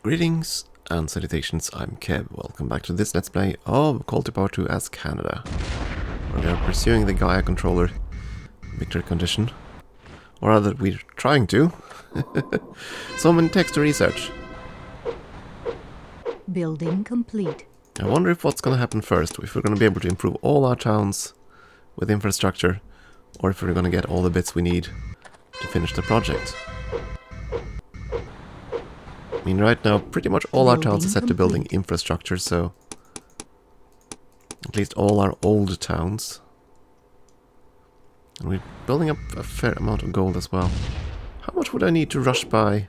Greetings and salutations, I'm Kev. Welcome back to this Let's Play of Call to Power 2 as Canada. We are pursuing the Gaia controller victory condition. Or rather, we're trying to. So many text to research. Building complete. I wonder if what's going to happen first. If we're going to be able to improve all our towns with infrastructure, or if we're going to get all the bits we need to finish the project. I mean, right now, pretty much all our towns are set to building infrastructure, so at least all our old towns. And we're building up a fair amount of gold as well. How much would I need to rush by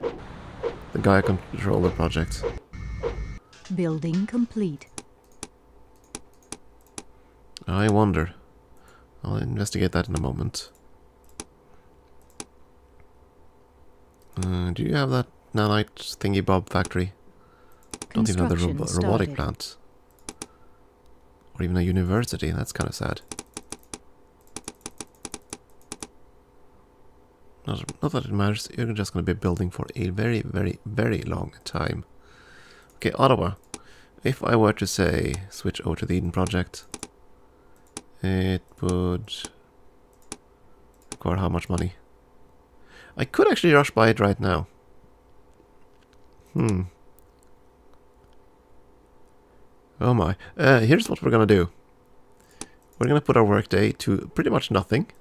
the Gaia controller project? Building complete. I wonder. I'll investigate that in a moment. Do you have that nanite thingy bob factory? Don't even have the robotic plant. Or even a university. That's kind of sad. Not that it matters. You're just going to be building for a very, very, very long time. Okay, Ottawa. If I were to say switch over to the Eden project, it would require how much money? I could actually rush by it right now. Oh my. Here's what we're gonna do. We're gonna put our workday to pretty much nothing,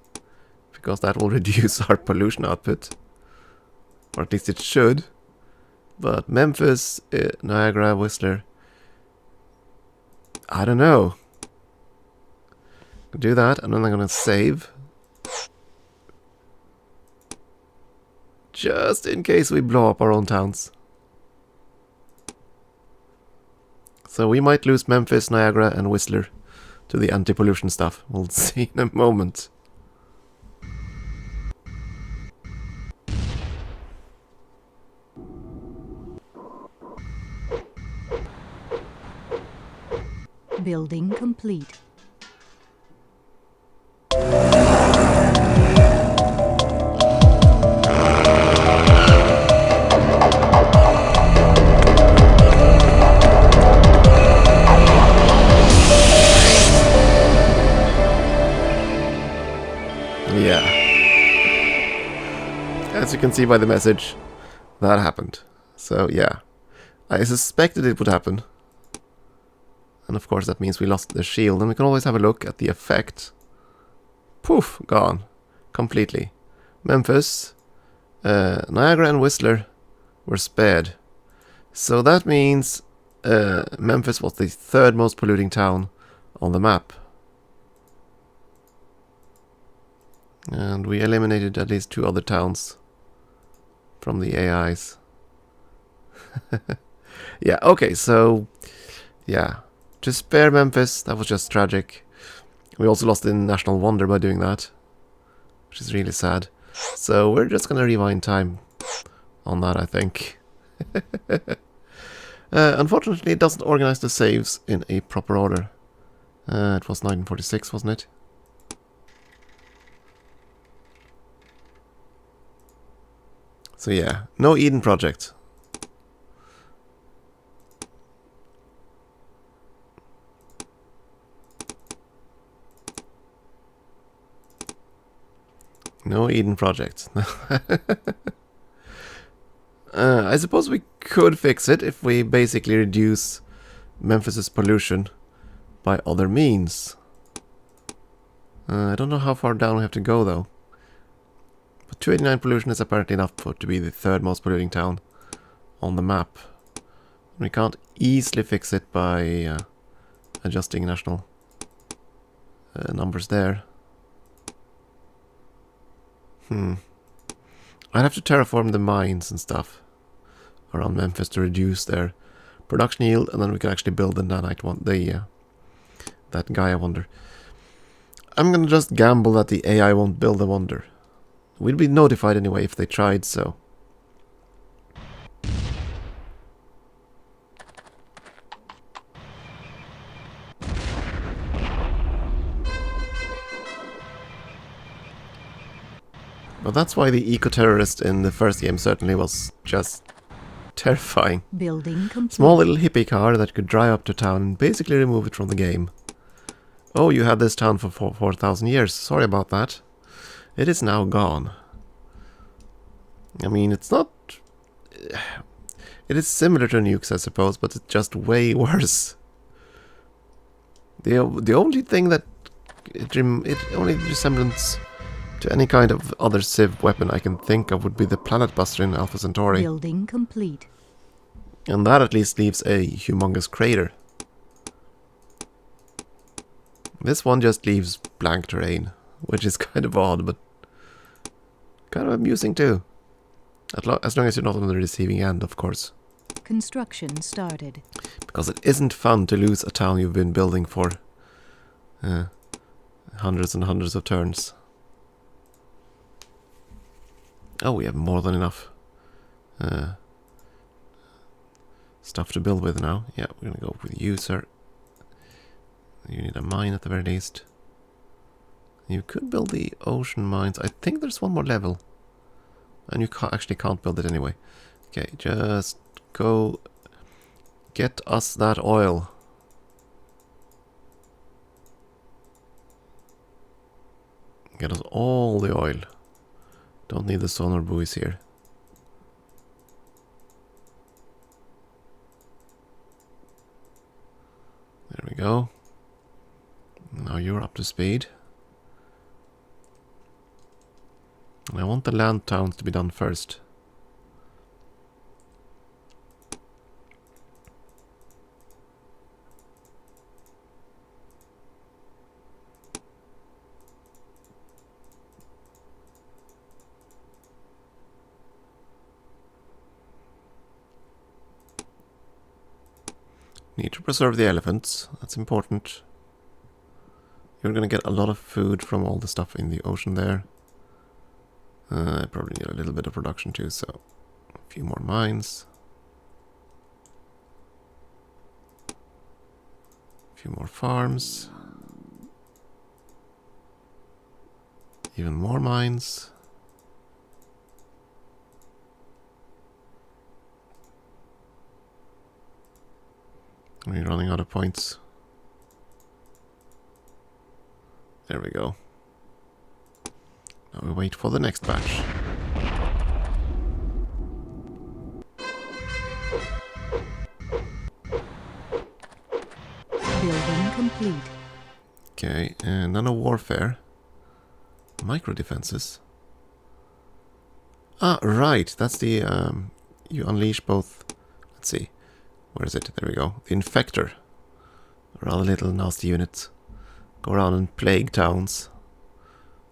because that will reduce our pollution output. Or at least it should. But Memphis, Niagara, Whistler, I don't know. Do that, and then I'm gonna save. Just in case we blow up our own towns. So we might lose Memphis, Niagara, and Whistler to the anti-pollution stuff. We'll see in a moment. Building complete. Yeah. As you can see by the message, that happened. So yeah, I suspected it would happen. And of course that means we lost the shield, and we can always have a look at the effect. Poof, gone. Completely. Memphis, Niagara and Whistler were spared. So that means Memphis was the third most polluting town on the map. And we eliminated at least 2 other towns from the AIs. Yeah, okay, so yeah. To spare Memphis, that was just tragic. We also lost the national wonder by doing that, which is really sad. So we're just gonna rewind time on that, I think. Unfortunately, it doesn't organize the saves in a proper order. It was 1946, wasn't it? So yeah, no Eden project. No Eden project. I suppose we could fix it if we basically reduce Memphis's pollution by other means. I don't know how far down we have to go though. But 289 pollution is apparently enough to be the third most polluting town on the map. We can't easily fix it by adjusting national numbers there. I'd have to terraform the mines and stuff around Memphis to reduce their production yield, and then we can actually build the nanite one, that Gaia wonder. I'm gonna just gamble that the AI won't build the wonder. We'd be notified anyway if they tried so. But that's why the eco-terrorist in the first game certainly was just terrifying. Building complete. Small little hippie car that could drive up to town and basically remove it from the game. Oh, you had this town for 4,000 years. Sorry about that. It is now gone. I mean, it's not... It is similar to nukes, I suppose, but it's just way worse. The only thing that... only resemblance to any kind of other Civ weapon I can think of would be the Planet Buster in Alpha Centauri. Building complete. And that at least leaves a humongous crater. This one just leaves blank terrain, which is kind of odd, but kind of amusing too. As long as you're not on the receiving end, of course. Construction started. Because it isn't fun to lose a town you've been building for hundreds and hundreds of turns. Oh, we have more than enough stuff to build with now. Yeah, we're gonna go with you, sir. You need a mine at the very least. You could build the ocean mines. I think there's one more level. And you actually can't build it anyway. Okay, just go get us that oil. Get us all the oil. Don't need the sonar buoys here. There we go. Now you're up to speed. And I want the land towns to be done first. Need to preserve the elephants. That's important. You're gonna get a lot of food from all the stuff in the ocean there. I probably need a little bit of production too, so a few more mines. A few more farms. Even more mines. We're running out of points. There we go. Now we wait for the next batch. Building complete. Okay, and nano warfare. Micro defenses. Ah, right. That's the you unleash both. Let's see. Where is it? There we go. The Infector. A rather little nasty unit. Go around and plague towns.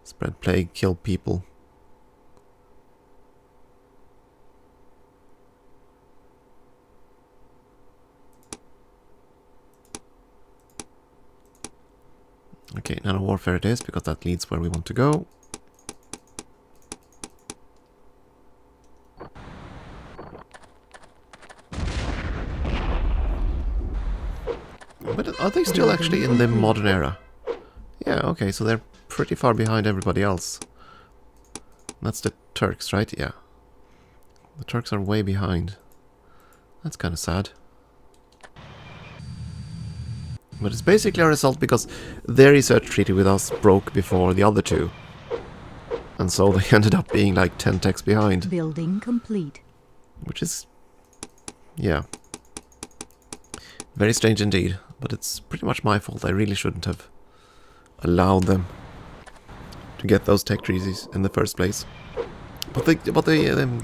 Spread plague, kill people. Okay, nano warfare it is, because that leads where we want to go. But are they still actually in the modern era? Yeah, okay, so they're pretty far behind everybody else. That's the Turks, right? Yeah. The Turks are way behind. That's kind of sad. But it's basically a result because their research treaty with us broke before the other two. And so they ended up being like 10 techs behind. Building complete. Which is... yeah. Very strange indeed. But it's pretty much my fault. I really shouldn't have allowed them to get those tech treaties in the first place. But the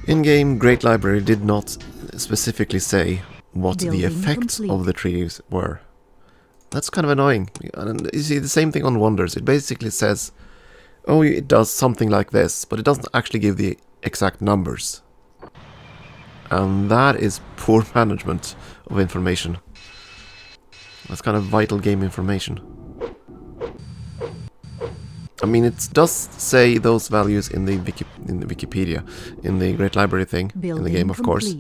in-game Great Library did not specifically say what the effects of the treaties were. That's kind of annoying. And you see the same thing on Wonders. It basically says, oh, it does something like this, but it doesn't actually give the exact numbers. And that is poor management of information. That's kind of vital game information. I mean, it does say those values in the Wikipedia, in the Great Library thing, in the game, of course.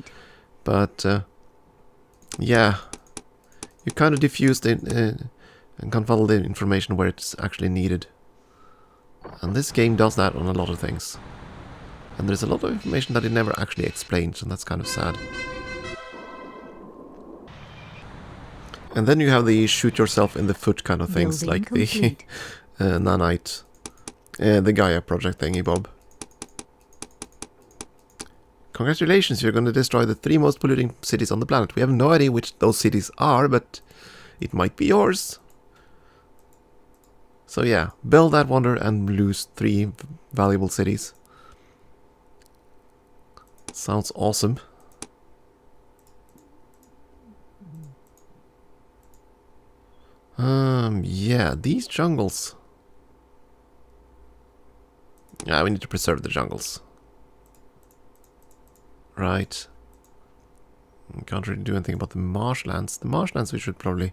But yeah, you kind of diffuse and convolve the information where it's actually needed. And this game does that on a lot of things. And there's a lot of information that it never actually explains, and that's kind of sad. And then you have the shoot yourself in the foot kind of things, Building like the complete. nanite, the Gaia project thingy bob. Congratulations, you're going to destroy the 3 most polluting cities on the planet. We have no idea which those cities are, but it might be yours. So yeah, build that wonder and lose 3 valuable cities. Sounds awesome. Yeah, these jungles. Yeah, we need to preserve the jungles. Right. Can't really do anything about the marshlands. The marshlands we should probably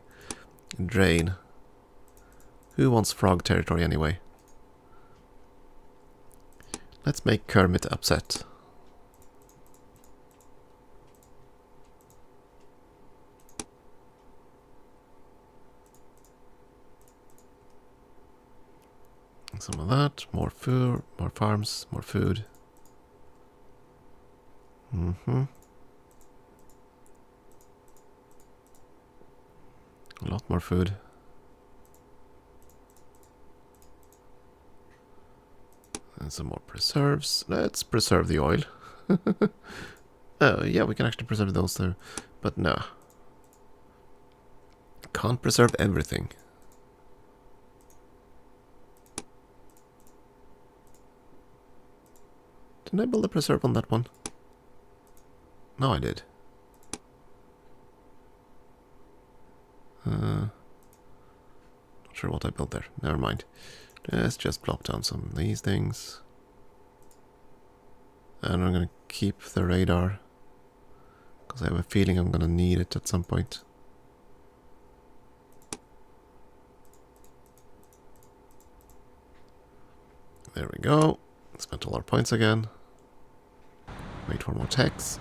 drain. Who wants frog territory anyway? Let's make Kermit upset. Some of that, more food, more farms, more food. A lot more food. And some more preserves. Let's preserve the oil. Oh, yeah, we can actually preserve those there. But no. Can't preserve everything. Didn't I build a preserve on that one? No, I did. Not sure what I built there. Never mind. Let's just plop down some of these things. And I'm going to keep the radar. Because I have a feeling I'm going to need it at some point. There we go. Spent all our points again. Wait for more techs.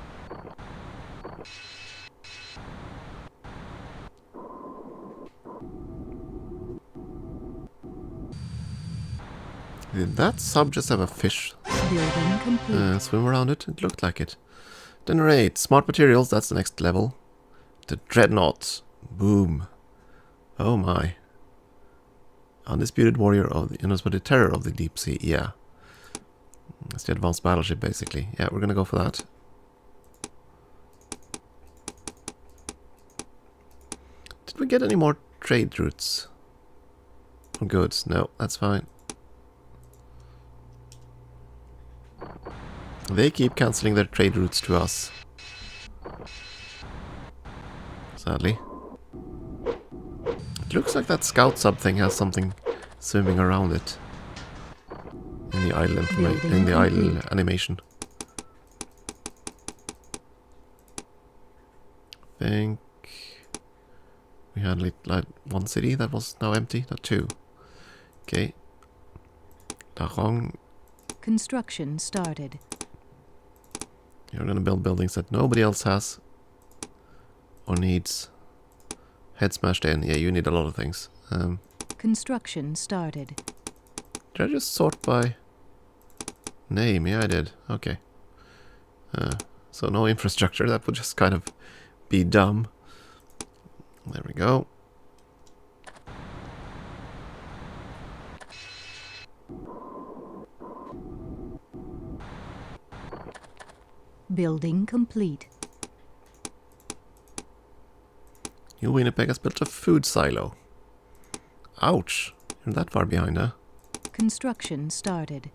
Did that sub just have a fish Building complete. swim around it? It looked like it. Generate. Smart materials, that's the next level. The Dreadnought. Boom. Oh my. Undisputed warrior of the, the terror of the deep sea. Yeah. That's the advanced battleship, basically. Yeah, we're gonna go for that. Did we get any more trade routes? For goods? No, that's fine. They keep cancelling their trade routes to us. Sadly. It looks like that scout sub thing has something swimming around it. In the idle in the idle animation. I think we had like 1 city that was now empty, not 2. Okay. Dahong. Construction started. You're gonna build buildings that nobody else has or needs. Head smashed in. Yeah, you need a lot of things. Construction started. Did I just sort by name? Yeah, I did. Okay. So no infrastructure. That would just kind of be dumb. There we go. Building complete. You Winnipeg has built a food silo. Ouch. You're that far behind, huh? Construction started.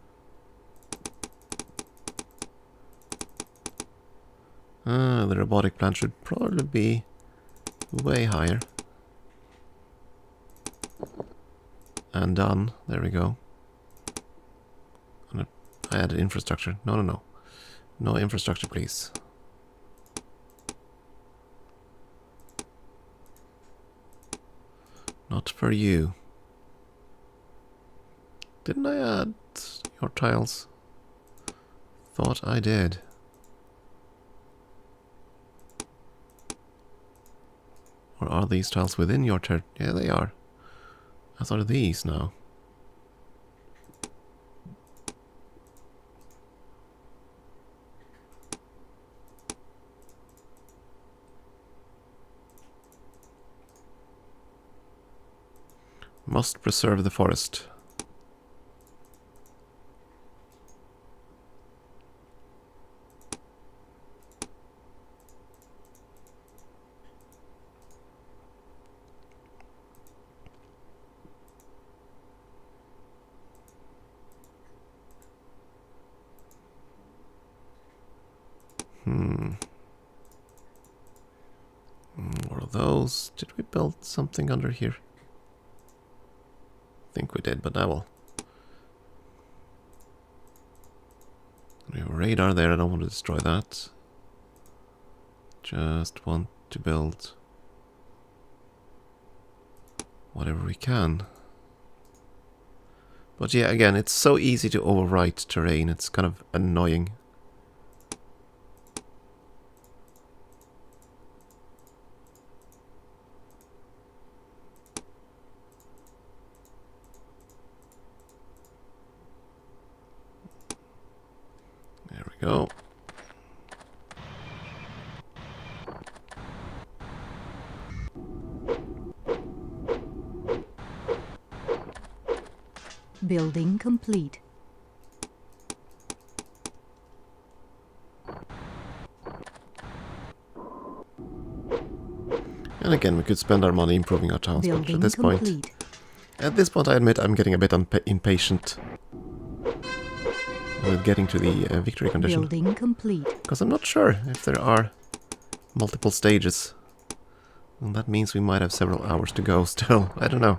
The robotic plant should probably be way higher. And done. There we go. I added infrastructure. No. No infrastructure, please. Not for you. Didn't I add your tiles? Thought I did. Or are these tiles within your territory? Yeah, they are. I thought of these now. Must preserve the forest. What are those? Did we build something under here? I think we did, but I will. We have a radar there, I don't want to destroy that. Just want to build whatever we can. But yeah, again, it's so easy to overwrite terrain, it's kind of annoying. There we go. Building complete. And again, we could spend our money improving our towns, but Building complete. at this point I admit I'm getting a bit impatient with getting to the victory condition. Building complete. Because I'm not sure if there are multiple stages. And that means we might have several hours to go still. I don't know.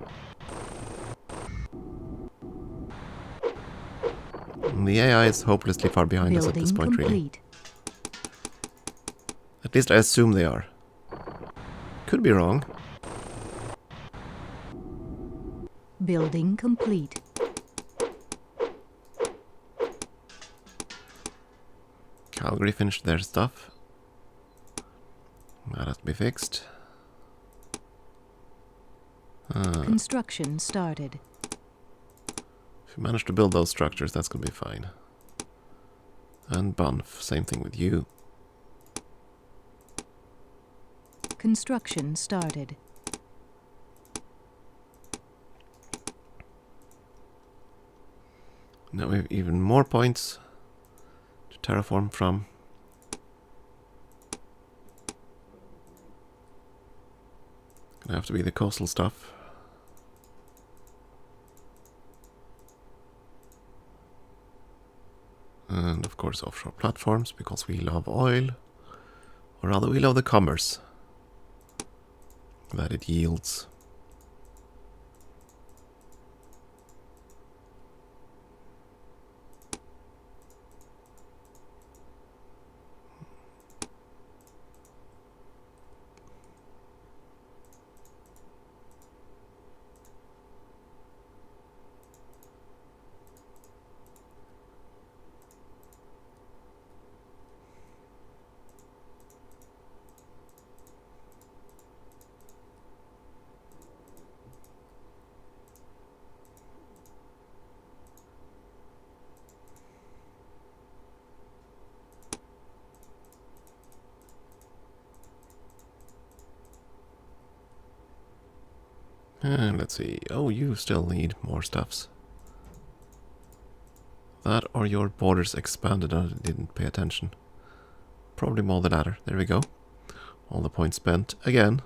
And the AI is hopelessly far behind us at this point, really. At least I assume they are. Could be wrong. Building complete. Calgary finished their stuff. That has to be fixed. Construction started. If we manage to build those structures, that's going to be fine. And Banff, same thing with you. Construction started. Now we have even more points to terraform from. Gonna have to be the coastal stuff. And of course offshore platforms, because we love oil. Or rather, we love the commerce that it yields. And let's see. Oh, you still need more stuffs. That or your borders expanded and I didn't pay attention. Probably more the latter. There we go. All the points spent again.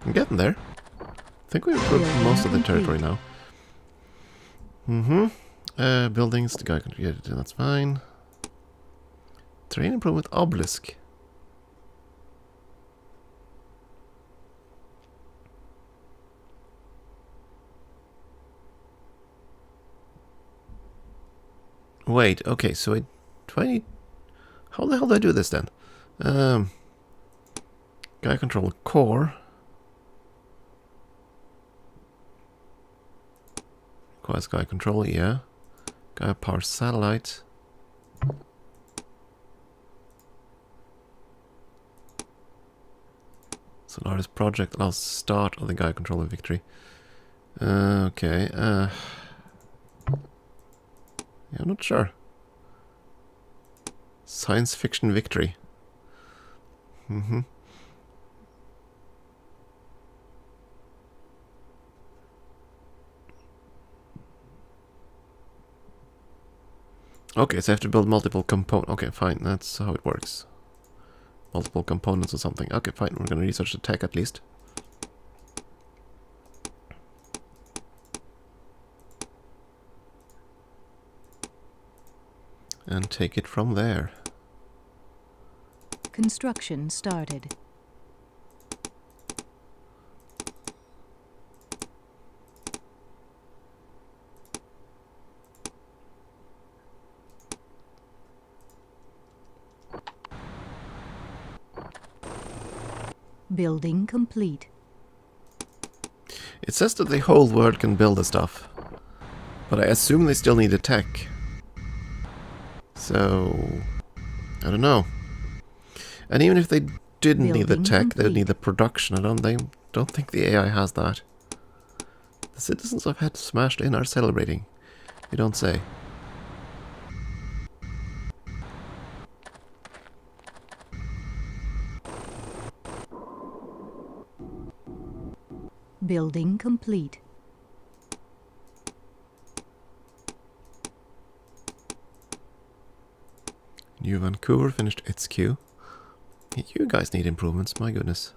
I'm getting there. I think we've improved most of the territory now. Buildings, the guy contributed, that's fine. Terrain improvement obelisk. Wait, okay, so do I need... How the hell do I do this then? Guy control core. Requires guy control, yeah. Guy power satellite. Solaris project allows start of the guy controller victory. Okay, yeah, I'm not sure. Science fiction victory. Okay, so I have to build multiple components. Okay, fine. That's how it works. Multiple components or something. Okay, fine. We're going to research the tech at least. And take it from there. Construction started. Building complete. It says that the whole world can build the stuff. But I assume they still need the tech. So, I don't know. And even if they didn't need the tech, they'd need the production. They don't think the AI has that. The citizens of Het smashed in are celebrating. You don't say. Building complete. New Vancouver finished its queue. You guys need improvements, my goodness.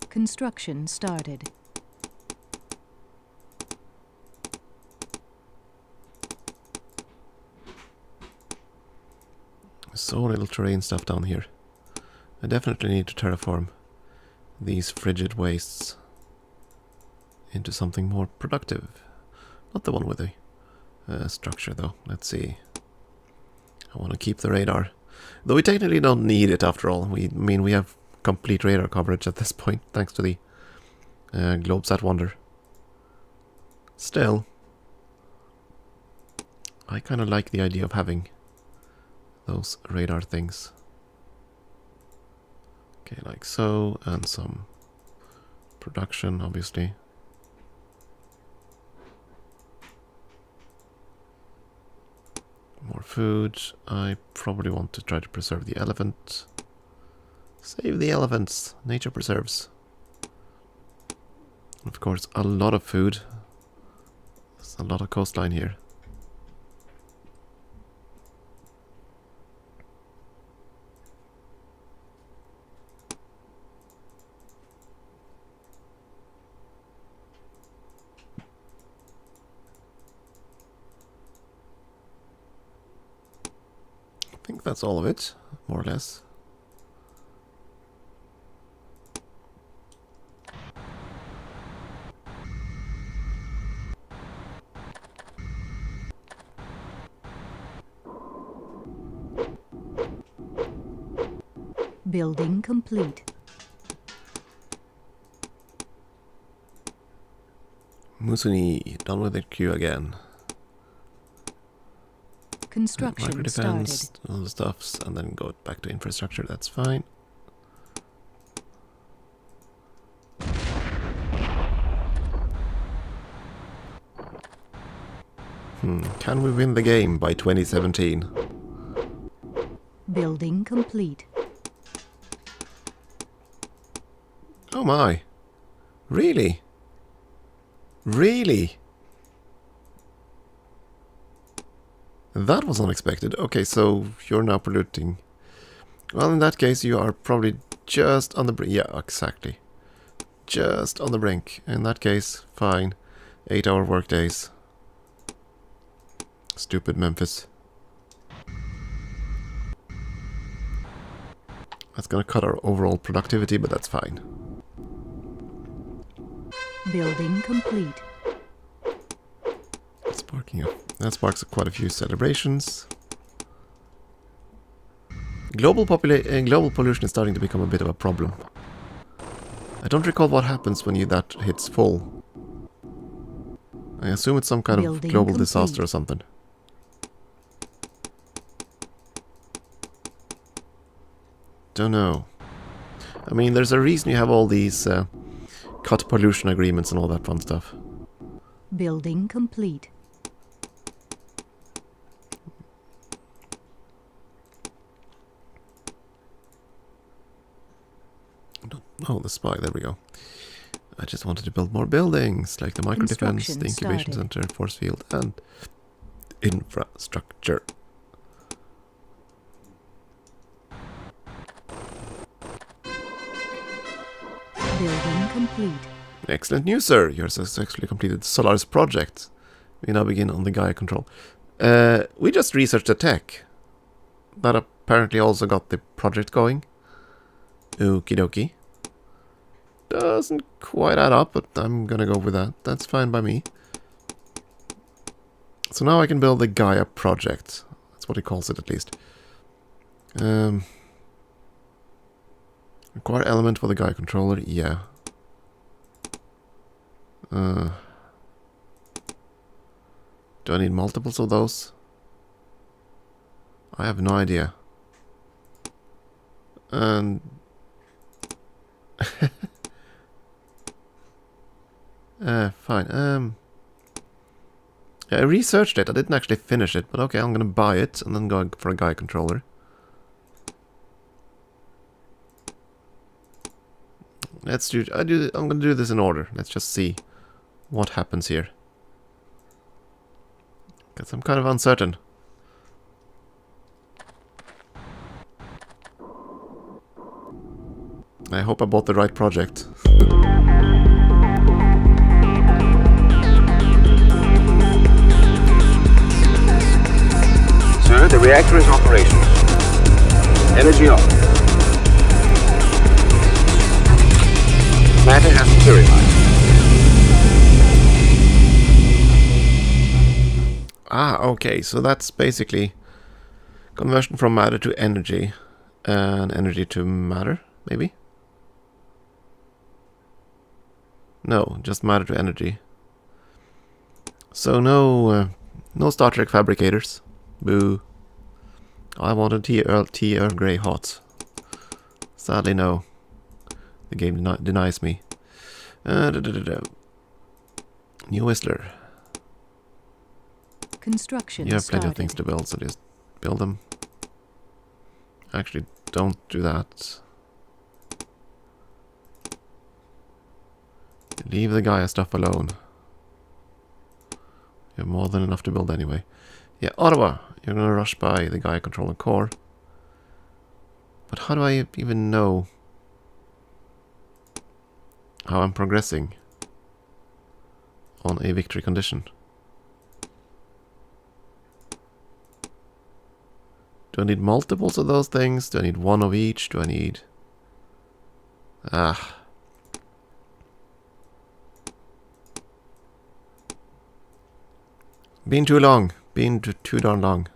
Construction started. So little terrain stuff down here. I definitely need to terraform these frigid wastes into something more productive. Not the one with the structure though. Let's see. I want to keep the radar. Though we technically don't need it after all. We have complete radar coverage at this point, thanks to the Globesat Wonder. Still, I kind of like the idea of having those radar things. Okay, like so, and some production, obviously. More food. I probably want to try to preserve the elephant. Save the elephants. Nature preserves. Of course, a lot of food. There's a lot of coastline here. I think that's all of it, more or less. Building complete. Musuni, done with the queue again. Construction Micro started. defense, all the stuffs, and then go back to infrastructure, that's fine. Can we win the game by 2017? Building complete. Oh my. Really? Really? That was unexpected. Okay, so you're now polluting. Well, in that case, you are probably just on the brink. Yeah, exactly. Just on the brink. In that case, fine. 8-hour workdays. Stupid Memphis. That's gonna cut our overall productivity, but that's fine. Building complete. That sparks quite a few celebrations. Global pollution is starting to become a bit of a problem. I don't recall what happens when that hits full. I assume it's some kind of global disaster or something. Don't know. I mean, there's a reason you have all these cut pollution agreements and all that fun stuff. Building complete. Oh, the spy, there we go. I just wanted to build more buildings, like the micro defense, the incubation center, force field, and infra structure. Building complete. Excellent news, sir. You have successfully completed Solaris project. We now begin on the Gaia control. We just researched the tech. That apparently also got the project going. Okie dokie. Doesn't quite add up, but I'm gonna go with that. That's fine by me. So now I can build the Gaia project. That's what he calls it, at least. Require element for the Gaia controller, yeah. Do I need multiples of those? I have no idea. And fine. Yeah, I researched it. I didn't actually finish it, but okay, I'm gonna buy it and then go for a Gaia controller. Let's do. I'm gonna do this in order. Let's just see what happens here. Because I'm kind of uncertain. I hope I bought the right project. Sir, the reactor is operational. Energy off. Matter has purified. Ah, okay, so that's basically conversion from matter to energy and energy to matter, maybe? No, just matter to energy. So no Star Trek fabricators. Boo. I wanted tea Earl Grey hot. Sadly, no. The game denies me. New Whistler. Construction You have plenty started. of things to build, so just build them. Actually, don't do that. Leave the Gaia stuff alone. You have more than enough to build anyway. Yeah, Ottawa. You're gonna rush by the Gaia controller core. But how do I even know how I'm progressing on a victory condition? Do I need multiples of those things? Do I need one of each? Do I need... Ah. Been too long. Been too darn long.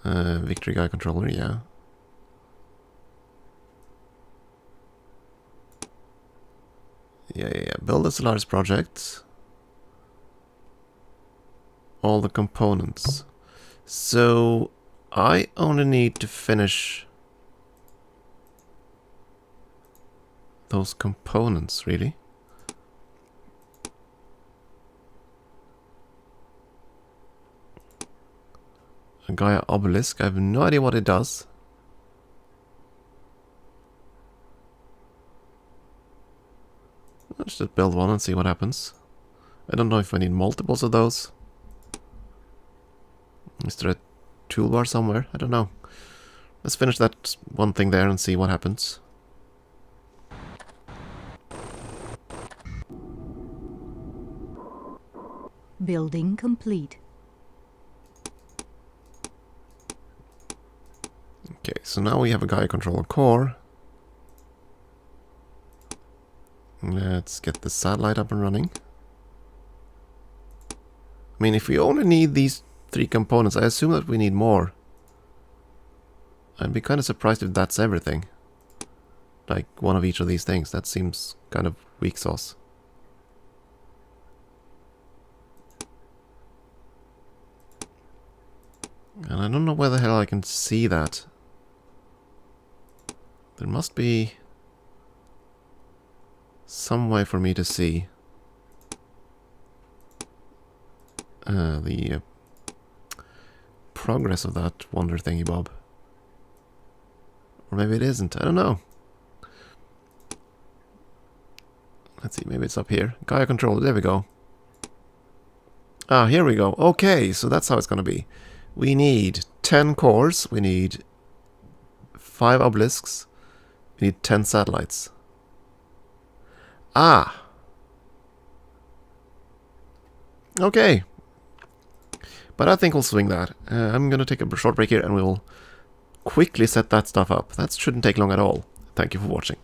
Victory Gaia controller, yeah. Yeah. Build a Solaris project. All the components. So I only need to finish those components, really. A Gaia obelisk. I have no idea what it does. Let's just build one and see what happens. I don't know if I need multiples of those. Is there a toolbar somewhere? I don't know. Let's finish that one thing there and see what happens. Building complete. Okay, so now we have a Gaia controller core. Let's get the satellite up and running. I mean, if we only need these 3 components, I assume that we need more. I'd be kind of surprised if that's everything. Like, one of each of these things. That seems kind of weak sauce. And I don't know where the hell I can see that. There must be some way for me to see the progress of that wonder thingy bob. Or maybe it isn't. I don't know. Let's see. Maybe it's up here. Gaia controller. There we go. Ah, here we go. Okay, so that's how it's going to be. We need 10 cores. We need 5 obelisks. We need 10 satellites. Ah! Okay. But I think we'll swing that. I'm going to take a short break here and we'll quickly set that stuff up. That shouldn't take long at all. Thank you for watching.